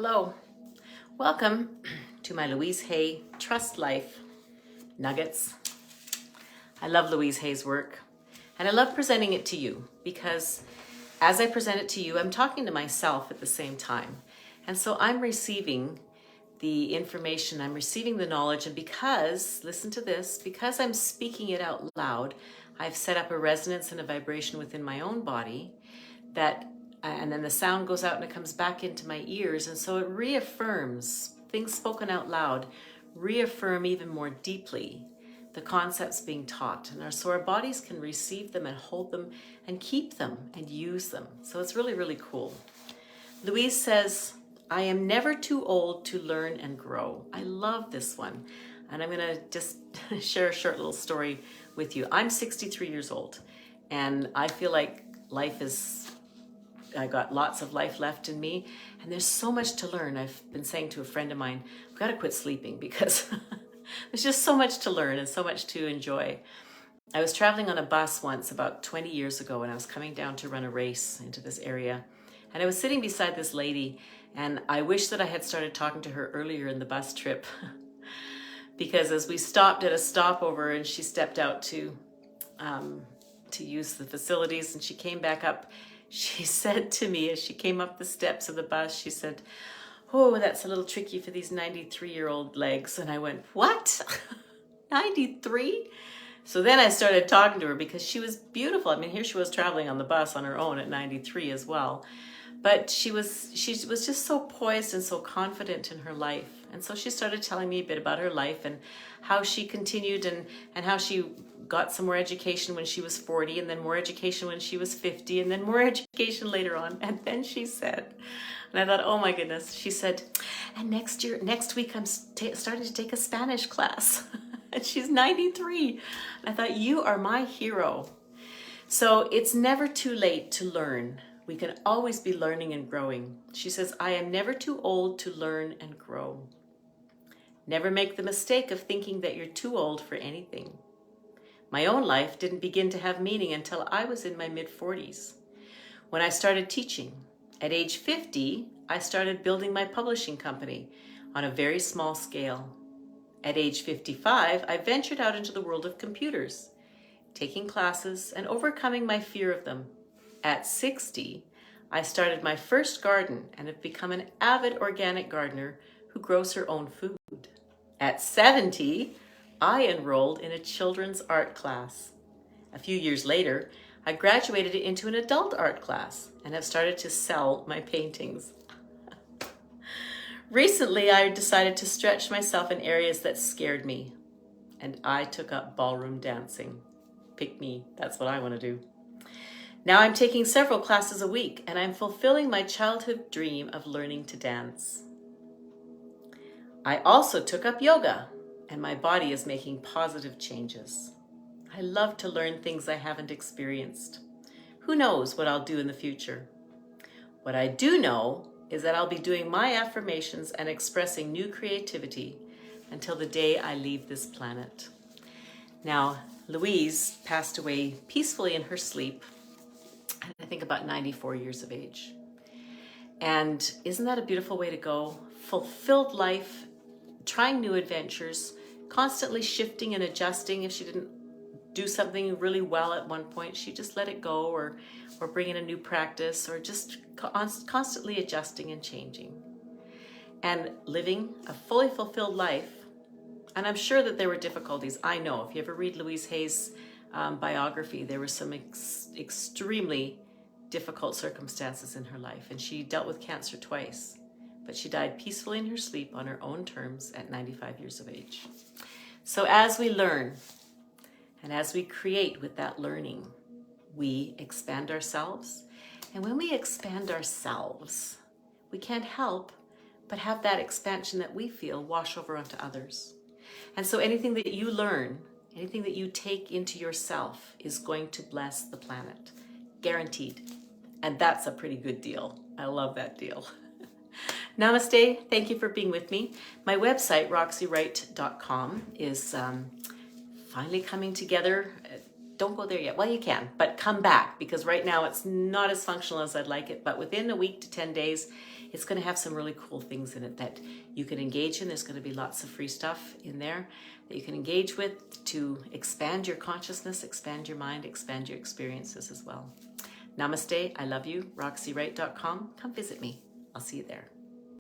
Hello, welcome to my Louise Hay Trust Life Nuggets. I love Louise Hay's work and I love presenting it to you because as I present it to you, I'm talking to myself at the same time. And so I'm receiving the information, I'm receiving the knowledge, and because, listen to this, because I'm speaking it out loud, I've set up a resonance and a vibration within my own body and then the sound goes out and it comes back into my ears. And so it reaffirms, things spoken out loud, reaffirm even more deeply the concepts being taught. And so our bodies can receive them and hold them and keep them and use them. So it's really, really cool. Louise says, I am never too old to learn and grow. I love this one. And I'm gonna just share a short little story with you. I'm 63 years old and I feel like I got lots of life left in me, and there's so much to learn. I've been saying to a friend of mine, I've got to quit sleeping because there's just so much to learn and so much to enjoy. I was traveling on a bus once about 20 years ago, and I was coming down to run a race into this area, and I was sitting beside this lady, and I wish that I had started talking to her earlier in the bus trip because as we stopped at a stopover and she stepped out to use the facilities and she came back up, she said to me as she came up the steps of the bus, she said, oh, that's a little tricky for these 93-year-old legs. And I went, what? 93? So then I started talking to her because she was beautiful. I mean, here she was traveling on the bus on her own at 93 as well. But she was just so poised and so confident in her life. And so she started telling me a bit about her life and how she continued and how she got some more education when she was 40 and then more education when she was 50 and then more education later on. And then she said, and I thought, oh my goodness, she said, and next week I'm starting to take a Spanish class. And she's 93. And I thought, you are my hero. So it's never too late to learn. We can always be learning and growing. She says, I am never too old to learn and grow. Never make the mistake of thinking that you're too old for anything. My own life didn't begin to have meaning until I was in my mid-40s. When I started teaching, at age 50, I started building my publishing company on a very small scale. At age 55, I ventured out into the world of computers, taking classes and overcoming my fear of them. At 60, I started my first garden and have become an avid organic gardener who grows her own food. At 70, I enrolled in a children's art class. A few years later, I graduated into an adult art class and have started to sell my paintings. Recently, I decided to stretch myself in areas that scared me, and I took up ballroom dancing. Pick me, that's what I want to do. Now I'm taking several classes a week, and I'm fulfilling my childhood dream of learning to dance. I also took up yoga, and my body is making positive changes. I love to learn things I haven't experienced. Who knows what I'll do in the future? What I do know is that I'll be doing my affirmations and expressing new creativity until the day I leave this planet. Now, Louise passed away peacefully in her sleep, I think about 94 years of age. And isn't that a beautiful way to go? Fulfilled life, trying new adventures, constantly shifting and adjusting. If she didn't do something really well at one point, she just let it go or bring in a new practice or just constantly adjusting and changing. And living a fully fulfilled life. And I'm sure that there were difficulties. I know, if you ever read Louise Hay's biography, there were some extremely difficult circumstances in her life, and she dealt with cancer twice, but she died peacefully in her sleep on her own terms at 95 years of age. So as we learn and as we create with that learning, we expand ourselves. And when we expand ourselves, we can't help but have that expansion that we feel wash over onto others. And so anything that you learn, anything that you take into yourself is going to bless the planet. Guaranteed. And that's a pretty good deal. I love that deal. Namaste. Thank you for being with me. My website, roxywright.com, is finally coming together. Don't go there yet. Well, you can, but come back because right now it's not as functional as I'd like it. But within a week to 10 days, It's going to have some really cool things in it that you can engage in. There's going to be lots of free stuff in there that you can engage with to expand your consciousness, expand your mind, expand your experiences as well. Namaste. I love you. RoxyWright.com. Come visit me. I'll see you there.